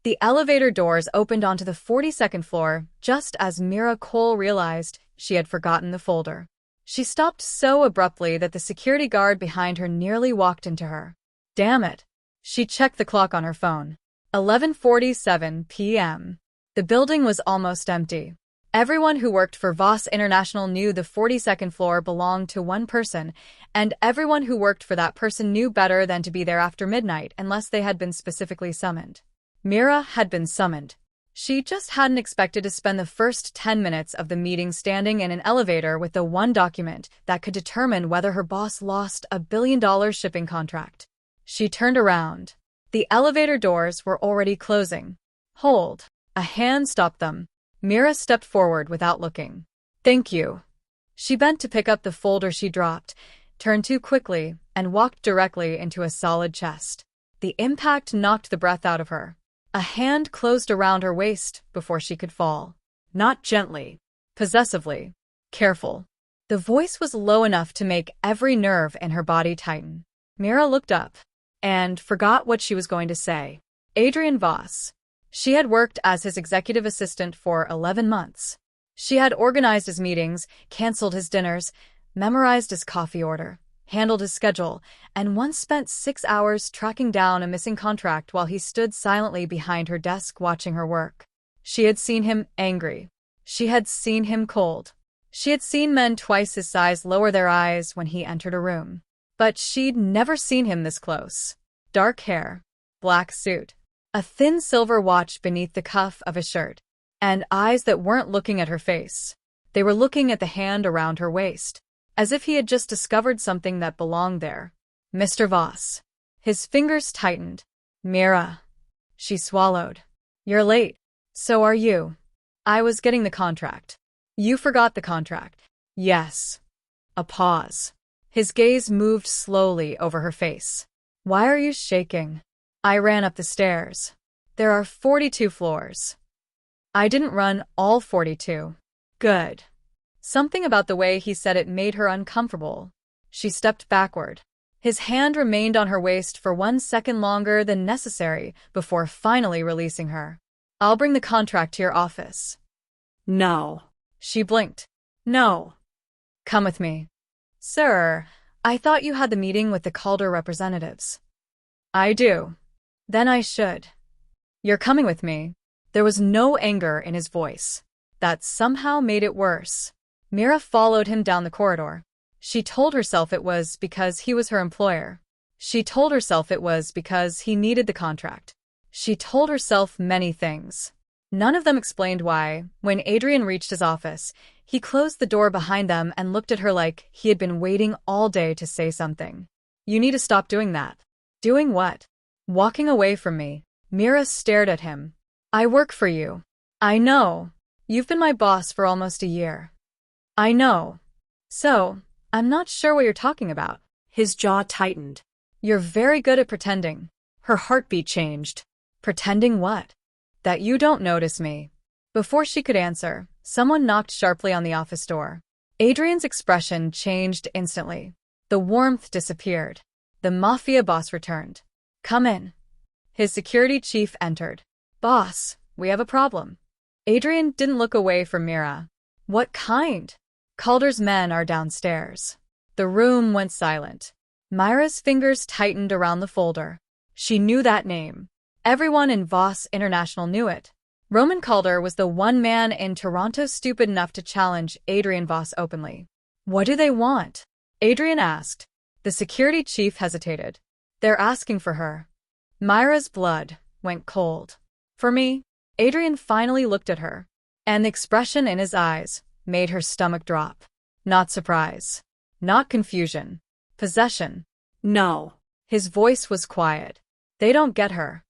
The elevator doors opened onto the 42nd floor just as Mira Cole realized she had forgotten the folder. She stopped so abruptly that the security guard behind her nearly walked into her. Damn it. She checked the clock on her phone. 11:47 p.m. The building was almost empty. Everyone who worked for Voss International knew the 42nd floor belonged to one person, and everyone who worked for that person knew better than to be there after midnight unless they had been specifically summoned. Mira had been summoned. She just hadn't expected to spend the first 10 minutes of the meeting standing in an elevator with the one document that could determine whether her boss lost a billion-dollar shipping contract. She turned around. The elevator doors were already closing. Hold. A hand stopped them. Mira stepped forward without looking. Thank you. She bent to pick up the folder she dropped, turned too quickly, and walked directly into a solid chest. The impact knocked the breath out of her. A hand closed around her waist before she could fall. Not gently. Possessively. Careful. The voice was low enough to make every nerve in her body tighten. Mira looked up and forgot what she was going to say. Adrian Voss. She had worked as his executive assistant for 11 months. She had organized his meetings, canceled his dinners, memorized his coffee order, handled his schedule, and once spent 6 hours tracking down a missing contract while he stood silently behind her desk watching her work. She had seen him angry. She had seen him cold. She had seen men twice his size lower their eyes when he entered a room. But she'd never seen him this close. Dark hair, black suit, a thin silver watch beneath the cuff of his shirt, and eyes that weren't looking at her face. They were looking at the hand around her waist, as if he had just discovered something that belonged there. Mr. Voss. His fingers tightened. Mira. She swallowed. You're late. So are you. I was getting the contract. You forgot the contract. Yes. A pause. His gaze moved slowly over her face. Why are you shaking? I ran up the stairs. There are 42 floors. I didn't run all 42. Good. Something about the way he said it made her uncomfortable. She stepped backward. His hand remained on her waist for 1 second longer than necessary before finally releasing her. I'll bring the contract to your office. No. She blinked. No. Come with me. Sir, I thought you had the meeting with the Calder representatives. I do. Then I should. You're coming with me. There was no anger in his voice. That somehow made it worse. Mira followed him down the corridor. She told herself it was because he was her employer. She told herself it was because he needed the contract. She told herself many things. None of them explained why, when Adrian reached his office, he closed the door behind them and looked at her like he had been waiting all day to say something. You need to stop doing that. Doing what? Walking away from me. Mira stared at him. I work for you. I know. You've been my boss for almost a year. I know. So, I'm not sure what you're talking about. His jaw tightened. You're very good at pretending. Her heartbeat changed. Pretending what? That you don't notice me. Before she could answer, someone knocked sharply on the office door. Adrian's expression changed instantly. The warmth disappeared. The Mafia boss returned. Come in. His security chief entered. Boss, we have a problem. Adrian didn't look away from Mira. What kind? Calder's men are downstairs. The room went silent. Mira's fingers tightened around the folder. She knew that name. Everyone in Voss International knew it. Roman Calder was the one man in Toronto stupid enough to challenge Adrian Voss openly. What do they want? Adrian asked. The security chief hesitated. They're asking for her. Mira's blood went cold. For me? Adrian finally looked at her, and the expression in his eyes made her stomach drop. Not surprise. Not confusion. Possession. No. His voice was quiet. They don't get her.